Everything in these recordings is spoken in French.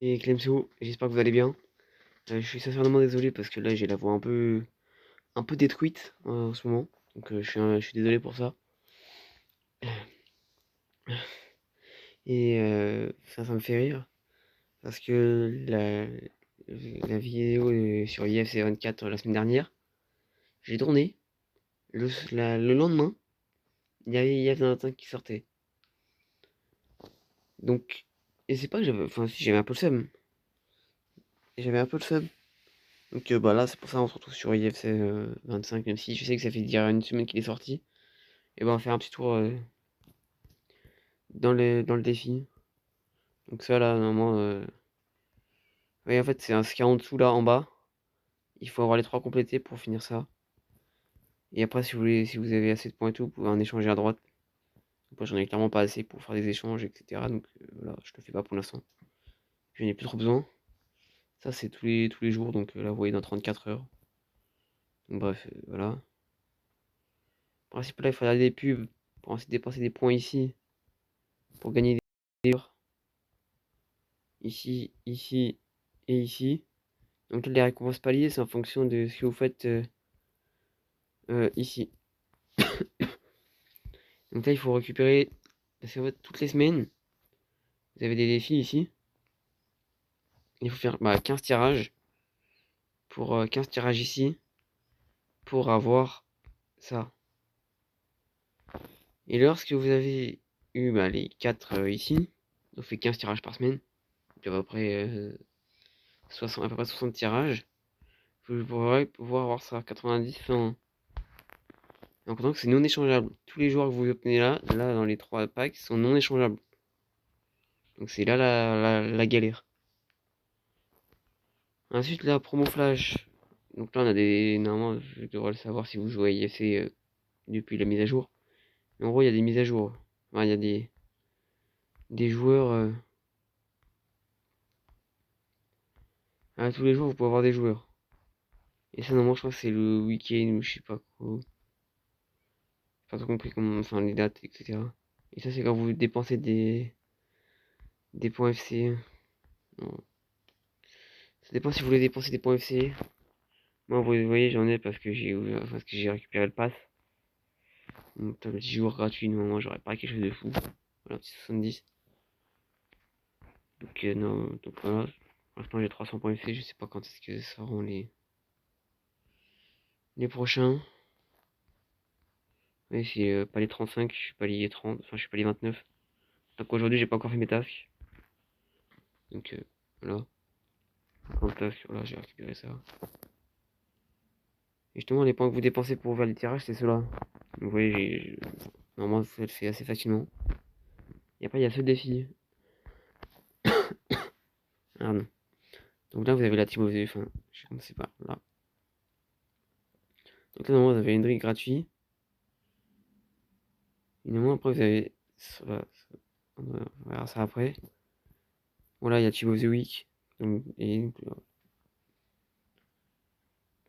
Et Clemso, j'espère que vous allez bien. Je suis sincèrement désolé parce que là j'ai la voix un peu détruite en ce moment. Donc je suis désolé pour ça. Et ça me fait rire parce que la vidéo sur IFC 24 la semaine dernière, j'ai tourné. Le lendemain, il y avait IF 25 qui sortait. Donc, et c'est pas que j'avais, enfin si j'avais un peu le seum. J'avais un peu le seum. Donc bah là c'est pour ça on se retrouve sur IFC 25, même si je sais que ça fait dire une semaine qu'il est sorti. Et ben on va faire un petit tour dans le défi. Donc ça là, normalement, oui, en fait c'est un ski en dessous là, en bas. Il faut avoir les trois complétés pour finir ça. Et après si vous avez assez de points et tout, vous pouvez en échanger à droite. Moi j'en ai clairement pas assez pour faire des échanges, etc. Donc voilà, je le fais pas pour l'instant. Je n'ai plus trop besoin. Ça c'est tous les jours, donc là vous voyez dans 34 heures. Donc bref, voilà. En principe là il faudra des pubs pour ensuite dépenser des points ici. Pour gagner des heures. Ici, ici et ici. Donc les récompenses paliers, c'est en fonction de ce que vous faites ici. Donc là, il faut récupérer, parce qu'en fait, toutes les semaines, vous avez des défis ici. Il faut faire 15 tirages, pour 15 tirages ici, pour avoir ça. Et lorsque vous avez eu les 4 ici, on fait 15 tirages par semaine, donc à peu près 60 tirages, vous pourrez pouvoir avoir ça, 90, 101. Donc c'est non échangeable. Tous les joueurs que vous obtenez là dans les 3 packs, sont non échangeables. Donc c'est là la galère. Ensuite, la promo flash. Donc là, on a des. Normalement, je devrais le savoir si vous jouez à IFC depuis la mise à jour. Mais en gros, il y a des mises à jour. Enfin, il y a des joueurs. Tous les jours, vous pouvez avoir des joueurs. Et ça, normalement, je crois que c'est le week-end ou je sais pas quoi. J'ai pas trop compris comment. Enfin, les dates, etc. Et ça, c'est quand vous dépensez des points FC. Non. Ça dépend si vous voulez dépenser des points FC. Moi, vous voyez, j'en ai parce que j'ai récupéré le pass. Donc, le 10 jours gratuit, normalement, j'aurais pas quelque chose de fou. Voilà, petit 70. Donc, non, donc voilà. Pour l'instant, j'ai 300 points FC. Je sais pas quand est-ce que seront les prochains. Oui, c'est pas les 35, je suis pas les 30, enfin, je suis pas les 29. Donc, aujourd'hui, j'ai pas encore fait mes tasks. Donc, voilà. 50 tasks, voilà, j'ai récupéré ça. Et justement, les points que vous dépensez pour ouvrir les tirages, c'est ceux-là. Donc, vous voyez, normalement, ça le fait assez facilement. Et après, il y a ce défi. Ah non. Donc là, vous avez la team of the... Enfin, je sais commencer par là. Donc là, normalement, vous avez une drink gratuite. Et normalement, après, vous avez... On verra ça après. Voilà, il y a Team of the Week.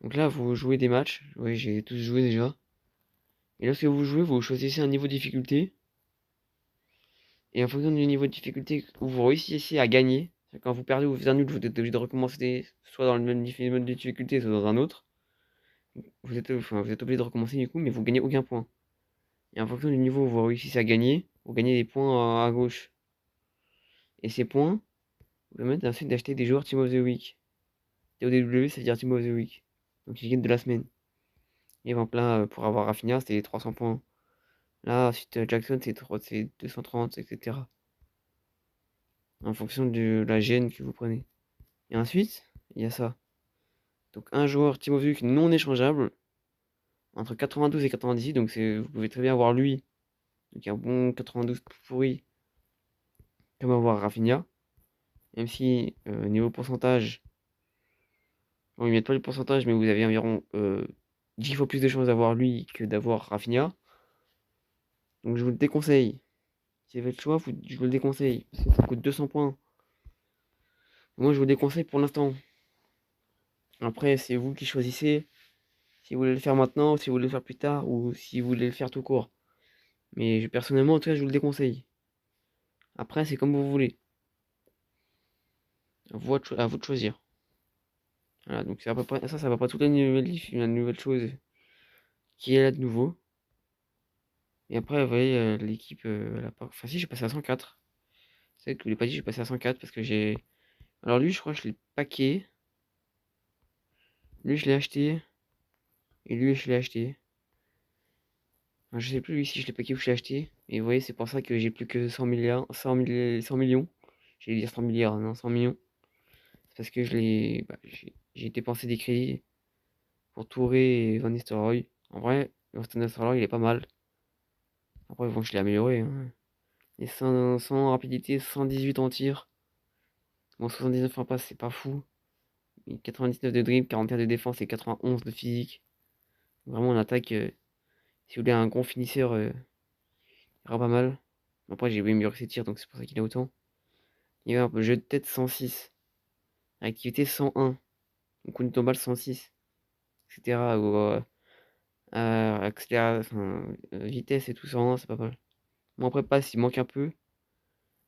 Donc là, vous jouez des matchs. Oui, j'ai tous joué déjà. Et lorsque vous jouez, vous choisissez un niveau de difficulté. Et en fonction du niveau de difficulté où vous réussissez à gagner, quand vous perdez ou vous faites un nul, vous êtes obligé de recommencer soit dans le même mode de difficulté, soit dans un autre. Vous êtes obligé de recommencer du coup, mais vous gagnez aucun point. Et en fonction du niveau où vous réussissez à gagner, vous gagnez des points à gauche. Et ces points vous permettent ensuite d'acheter des joueurs Team of the Week. TODW, ça veut dire Team of the Week. Donc ils gagnent de la semaine. Et en plein, pour avoir Rafinha, c'était 300 points. Là, ensuite, Jackson, c'est 230, etc. En fonction de la gêne que vous prenez. Et ensuite, il y a ça. Donc un joueur Team of the Week non échangeable entre 92 et 98. Donc vous pouvez très bien avoir lui. Donc un bon 92 pourri. Comme avoir Rafinha. Même si niveau pourcentage, bon, ils mettent pas le pourcentage, mais vous avez environ 10 fois plus de chances d'avoir lui que d'avoir Rafinha. Donc je vous le déconseille. Si vous avez le choix, je vous le déconseille. Parce que ça coûte 200 points. Moi, je vous le déconseille pour l'instant. Après, c'est vous qui choisissez si vous voulez le faire maintenant, si vous voulez le faire plus tard, ou si vous voulez le faire tout court. Mais personnellement, en tout cas, je vous le déconseille. Après, c'est comme vous voulez. À vous de choisir. Voilà, donc c'est à peu près ça, ça va pas toute la nouvelle chose qui est là de nouveau. Et après, vous voyez, l'équipe, enfin si, j'ai passé à 104. C'est vrai que je vous l'ai pas dit, j'ai passé à 104 parce que j'ai... Alors lui, je crois que je l'ai paqué. Lui, je l'ai acheté. Et lui, je l'ai acheté. Enfin, je sais plus lui si je l'ai paqué ou je l'ai acheté. Et vous voyez, c'est pour ça que j'ai plus que 100 milliards, 100 millions. J'allais dire 100 milliards, non, 100 millions. C'est parce que j'ai dépensé des crédits pour Touré et Van Nistelrooy. En vrai, Van Nistelrooy, il est pas mal. Après, bon, je l'ai amélioré, hein. Et 100 rapidité, 118 en tir. Bon, 79 en passe, c'est pas fou. Et 99 de dribble, 41 de défense et 91 de physique. Vraiment, en attaque, si vous voulez un gros finisseur, il aura pas mal. Après, j'ai amélioré ses tirs, donc c'est pour ça qu'il a autant. Il y a un peu jeu de tête 106. Activité 101. Donc, on tombe 106. Etc. Ou, accélération, vitesse et tout ça, c'est pas mal. Bon, après, passe, il manque un peu.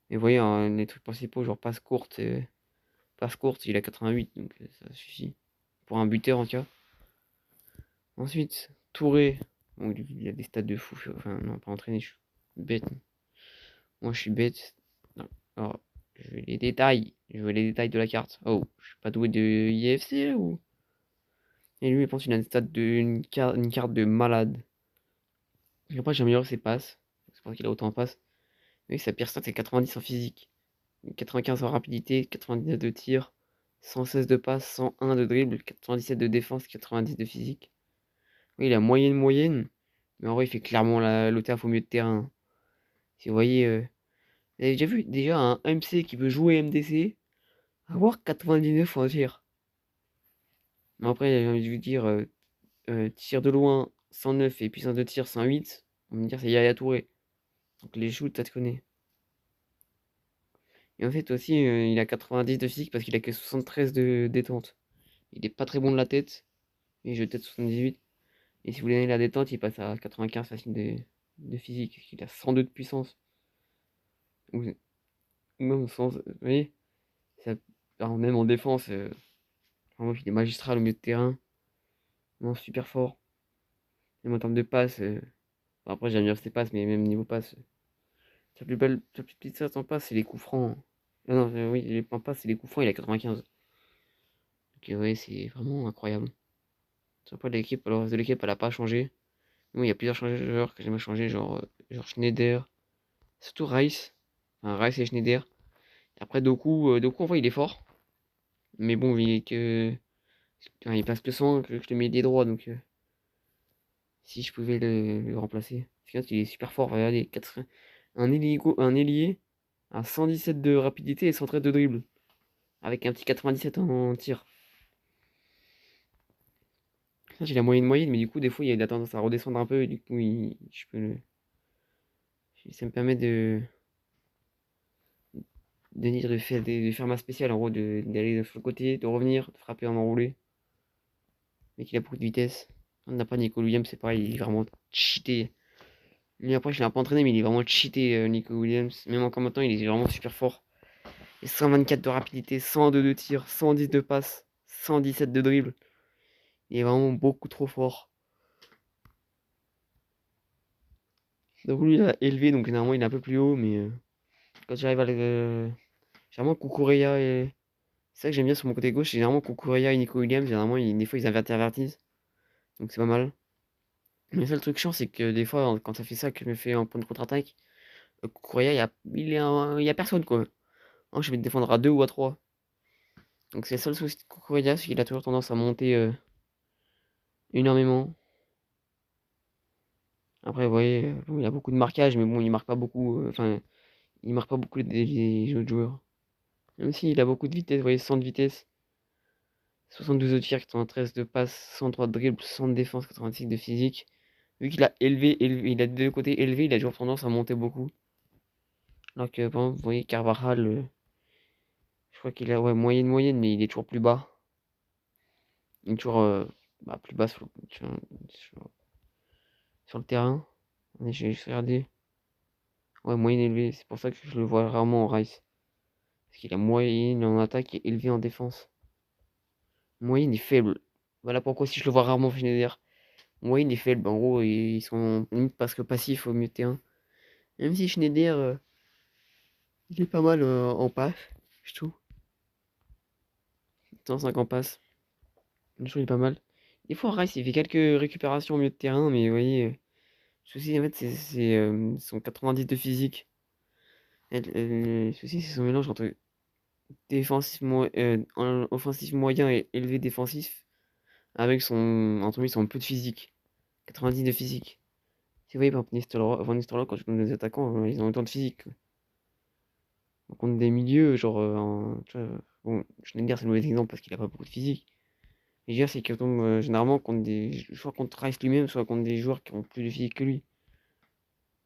Mais vous voyez, hein, les trucs principaux, genre passe courte, il a 88, donc ça suffit. Pour un buteur en tout cas. Ensuite, Touré. Bon, il a des stats de fou. Enfin, non, pas entraîné, je suis bête. Moi, je suis bête. Non. Alors, je veux les détails. Je veux les détails de la carte. Oh, je suis pas doué de IFC là ou. Et lui, je pense qu'il a une stat une carte de malade. Et après, j'améliore ses passes. C'est pour ça qu'il a autant de passes. Oui, sa pire stat, c'est 90 en physique. 95 en rapidité, 99 de tir, 116 de passe, 101 de dribble, 97 de défense, 90 de physique. Oui, il a moyenne, mais en vrai, il fait clairement le taf au milieu de terrain. Si vous voyez, vous avez déjà vu déjà un MC qui veut jouer MDC avoir 99 en tir. Mais après, j'ai envie de vous dire, tir de loin 109 et puissance de tir 108. On va me dire c'est Yaya Touré. Donc les shoots, ça te connaît. Et en fait aussi, il a 90 de physique parce qu'il a que 73 de détente. Il est pas très bon de la tête. Et je tête 78. Et si vous voulez donner la détente, il passe à 95 facile de physique. Il a 102 de puissance. Ou même sans. Vous voyez ça, alors même en défense, vraiment, il est magistral au milieu de terrain. Vraiment super fort. Même en termes de passe. Bon, après, j'aime bien ses passes, mais même niveau passe. Sa plus petite stat en passe, c'est les coups francs. Ah non, oui, les en passe, c'est les coups francs, il a 95. Donc, ouais, c'est vraiment incroyable. Après, l'équipe, le reste de l'équipe, elle a pas changé. Bon, il y a plusieurs joueurs que j'aime changer, genre Schneider. Surtout Rice. Enfin, Rice et Schneider. Après, Doku, en vrai, il est fort. Mais bon, enfin, il passe que 100, que je te mets des droits. Donc, si je pouvais le remplacer. Parce qu'il est super fort. Regardez, un ailier à 117 de rapidité et 113 de dribble. Avec un petit 97 en tir. Ça, j'ai la moyenne, mais du coup, des fois, il a tendance à redescendre un peu. Et du coup, je peux ça me permet de faire ma spéciale. En gros, d'aller sur le côté, de revenir, de frapper en enroulé. Mais qu'il a beaucoup de vitesse. On n'a pas Nico Williams, c'est pareil, il est vraiment cheaté. Lui après je l'ai un peu entraîné mais il est vraiment cheaté Nico Williams. Même encore maintenant il est vraiment super fort. Et 124 de rapidité, 102 de tir, 110 de passe, 117 de dribble. Il est vraiment beaucoup trop fort. Donc lui il a élevé donc normalement il est un peu plus haut mais quand j'arrive à le. Généralement Kukureya et. C'est ça que j'aime bien sur mon côté gauche, c'est généralement Kukureya et Nico Williams, généralement des fois ils intervertissent. Donc c'est pas mal. Mais le seul truc chiant c'est que des fois quand ça fait ça que je me fais un point de contre-attaque. Kukureya, il y a personne quoi. Moi, je vais te défendre à 2 ou à 3. Donc c'est le seul souci de Kukureya, c'est qu'il a toujours tendance à monter énormément. Après, vous voyez, bon, il a beaucoup de marquage, mais bon, il marque pas beaucoup. Enfin, il marque pas beaucoup les autres joueurs. Même s'il a beaucoup de vitesse, vous voyez, 100 de vitesse, 72 de tir, 93 de passe, 103 de dribble, 100 de défense, 86 de physique. Vu qu'il a il a des deux côtés élevés, il a toujours tendance à monter beaucoup. Alors que, par exemple, vous voyez, Carvajal, je crois qu'il a ouais, moyenne, mais il est toujours plus bas. Il est toujours plus bas sur- sur le terrain. J'ai juste regardé. Ouais, moyenne élevée. C'est pour ça que je le vois rarement en Rice. Parce qu'il a moyenne en attaque et élevé en défense. Moyenne est faible. Voilà pourquoi si je le vois rarement Schneider. Moyenne est faible. En gros, ils sont limite presque passifs au milieu de terrain. Même si Schneider, il est pas mal en passe, je trouve. 105 en passe. Je trouve qu'il est pas mal. Des fois, Rice, il fait quelques récupérations au milieu de terrain, mais vous voyez, le souci, en fait, c'est son 90 de physique. Le souci, c'est son mélange entre offensif moyen et élevé défensif, avec entre lui, son peu de physique. 90 de physique. Si vous voyez, par exemple, Van Nistelrooy, quand je compte des attaquants, ils ont autant de physique, quoi. On compte des milieux, genre, tu vois, bon, Schneider, c'est le mauvais exemple parce qu'il a pas beaucoup de physique. Mais je veux dire, c'est qu'il tombe généralement contre soit contre Rice lui-même, soit contre des joueurs qui ont plus de physique que lui.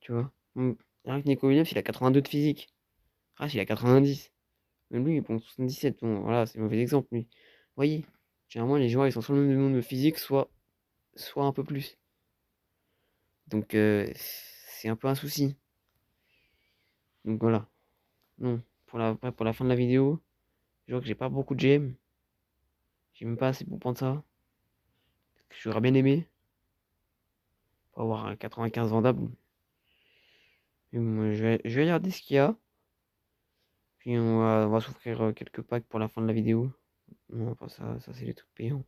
Tu vois. Rien que Nico Williams, il a 82 de physique. Rice, il a 90. Même lui, bon, 77. Bon, voilà, c'est un mauvais exemple, lui. Vous voyez, généralement, les joueurs, ils sont soit le même nombre de physique, soit un peu plus. Donc, c'est un peu un souci. Donc, voilà. Non. Pour la fin de la vidéo, je vois que j'ai pas beaucoup de GM. J'ai même pas assez pour prendre ça. J'aurais bien aimé. Pour avoir un 95 vendable. Mais bon, je vais regarder ce qu'il y a. Puis on va s'offrir quelques packs pour la fin de la vidéo. Non, pas ça, ça c'est les trucs payants.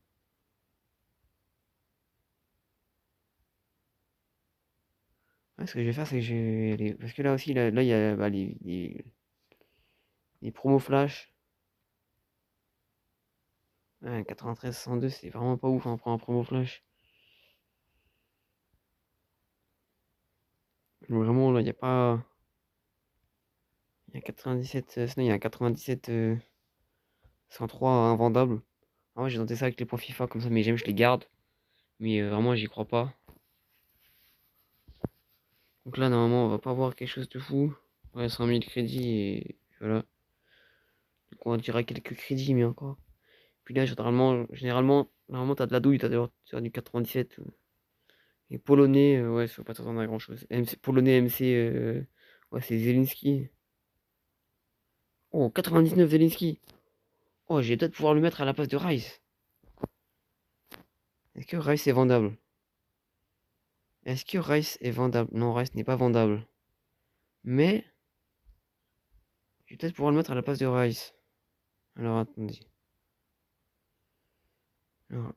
Ouais, ce que je vais faire, c'est que je vais aller. Parce que là aussi, là il y a bah, les promos flash. Ouais, 93-102, c'est vraiment pas ouf hein, pour un promo flash. Vraiment, là, il n'y a pas. Il y a 97. Sinon, il y a un 97 103 invendable. Ah ouais, j'ai tenté ça avec les points FIFA comme ça, mais j'aime, je les garde. Mais vraiment, j'y crois pas. Donc là, normalement, on va pas avoir quelque chose de fou. Ouais, 100 000 crédits et voilà. Donc on dira quelques crédits, mais encore. Puis là, généralement, normalement, t'as de la douille, t'as du 97. Et polonais, ouais, ça va pas t'attendre à grand chose. Polonais MC, ouais, c'est Zelensky. Oh, 99 Zelensky. Oh, j'ai peut-être pouvoir le mettre à la place de Rice. Est-ce que Rice est vendable? Est-ce que Rice est vendable? Non, Rice n'est pas vendable. Mais, je vais peut-être pouvoir le mettre à la place de Rice. Alors, attendez. Non,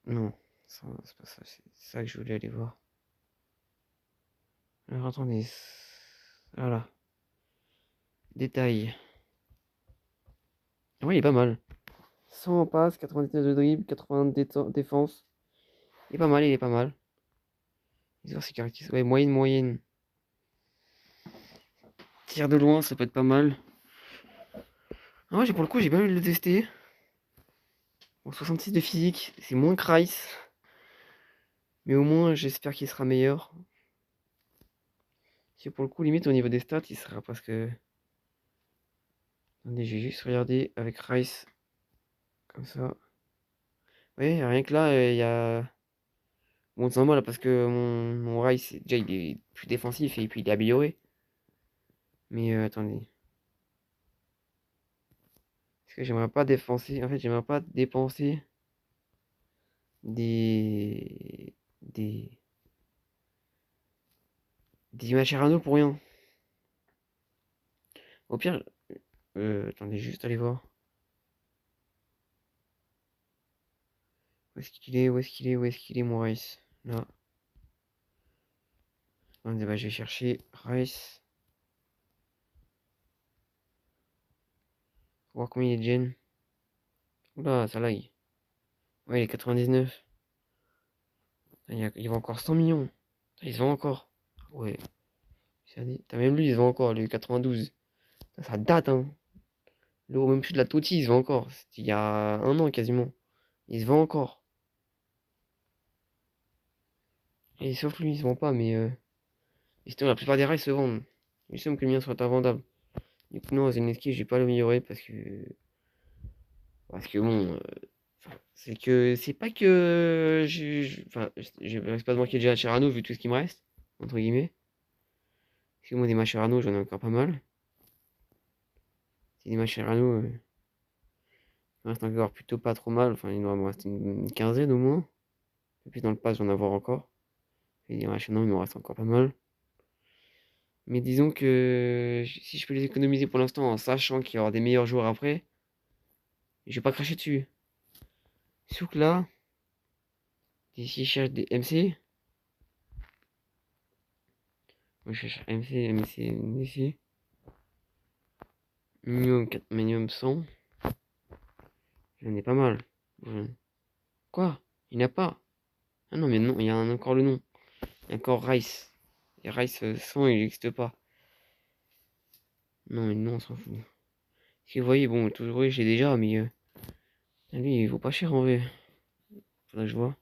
non, c'est pas ça, c'est ça que je voulais aller voir. Alors, attendez. Voilà. Détail. Oui, il est pas mal. 100 en passe, 99 de dribble, 80 de défense. Il est pas mal, il est pas mal. Les autres, c'est caractéristiques. Ouais, moyenne. Tir de loin, ça peut être pas mal. Ah ouais, pour le coup, j'ai bien envie de le tester. Bon, 66 de physique, c'est moins que Rice. Mais au moins, j'espère qu'il sera meilleur. Si pour le coup, limite, au niveau des stats, il sera presque. Attendez, j'ai juste regardé avec Rice. Comme ça. Ouais, rien que là, il y a. Bon, c'est normal parce que mon Rice, déjà, il est plus défensif et puis il est amélioré. Mais attendez. Parce que j'aimerais pas dépenser. En fait, j'aimerais pas dépenser des. Des Mascherano pour rien. Au pire, attendez, juste aller voir. Où est-ce qu'il est? Où est-ce qu'il est? Où est-ce qu'il est, mon Rice? Là. Attendez, bah, je vais chercher Rice. Pour voir combien il est de gen. Oula, ça lag. Ouais, il est 99. Il va encore 100 millions. Il se vend encore. Ouais. T'as même lui, il se vend encore, le 92. Ça date, hein. Le haut même plus de la Totti, il se vend encore. C'était il y a un an quasiment. Il se vend encore. Et sauf lui, il se vend pas, mais sinon, la plupart des rails se vendent. Il semble que le mien soit invendable. Du coup, non, Zelensky, je vais pas l'améliorer parce que. Parce que bon. C'est que. C'est pas que. Enfin, je risque pas de manquer de Mascherano vu tout ce qui me reste. Entre guillemets. Parce que moi, des Mascherano, j'en ai encore pas mal. C'est des matchs Rano. Il me reste encore plutôt pas trop mal. Enfin, il doit me rester une quinzaine au moins. Et puis dans le pass, j'en avoir encore. Et des matchs, non, il me reste encore pas mal. Mais disons que si je peux les économiser pour l'instant en sachant qu'il y aura des meilleurs joueurs après, je vais pas cracher dessus. Sauf que là, si je cherche des MC, moi je cherche MC, minimum 4, minimum 100, j'en ai pas mal. Quoi? Il n'y en a pas? Ah non, mais non, il y a encore le nom. Il y a encore Rice. Et Rice 100, il n'existe pas. Non, mais non, on s'en fout. Si vous voyez, bon, toujours, oui, j'ai déjà, mais lui, il vaut pas cher en vrai. Faudrait que je vois.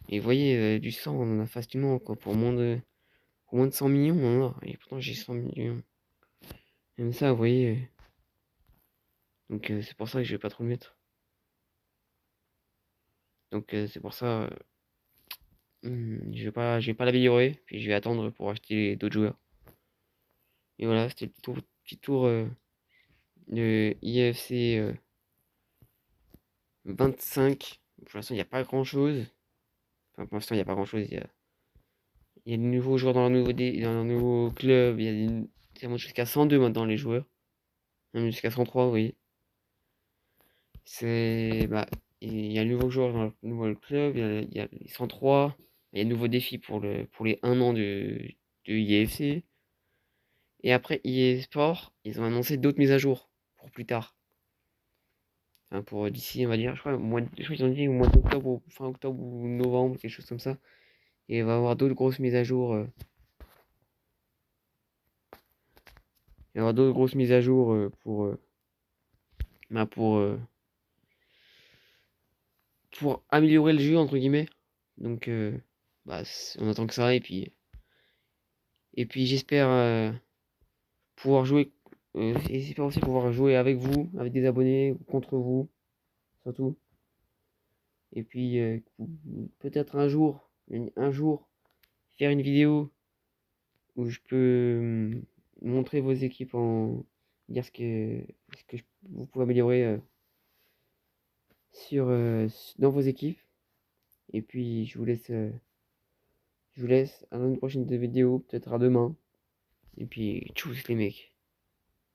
Et vous voyez, du 100, on en a facilement, quoi. Pour moins de 100 millions, on en a. Et pourtant, j'ai 100 millions. Même ça, vous voyez. Donc, c'est pour ça que je vais pas trop le mettre. Donc, c'est pour ça. Je vais pas l'améliorer. Puis, je vais attendre pour acheter d'autres joueurs. Et voilà, c'était le petit tour de IFC 25. Pour l'instant, il n'y a pas grand chose. Enfin, pour l'instant, il n'y a pas grand chose. Il y a de nouveaux joueurs dans leur nouveau club. Ça monte jusqu'à 102 maintenant, les joueurs. Même jusqu'à 103, oui. Bah, il y a un nouveau joueur dans le nouveau club. Il y a les 103. Il y a de nouveaux défis pour les 1 an de IFC. Et après, EA Sport, ils ont annoncé d'autres mises à jour pour plus tard. Enfin, pour d'ici, on va dire, je crois qu'ils ont dit au mois d'octobre, ou fin octobre ou novembre, quelque chose comme ça. Et il va y avoir d'autres grosses mises à jour. Il y aura d'autres grosses mises à jour bah, pour améliorer le jeu, entre guillemets. Donc, bah, on attend que ça. Et puis j'espère pouvoir jouer. Et j'espère aussi pouvoir jouer avec vous, avec des abonnés, ou contre vous, surtout. Et puis, peut-être un jour, faire une vidéo où je peux montrer vos équipes dire ce que vous pouvez améliorer dans vos équipes. Et puis je vous laisse à une prochaine vidéo, peut-être à demain. Et puis tchuss les mecs.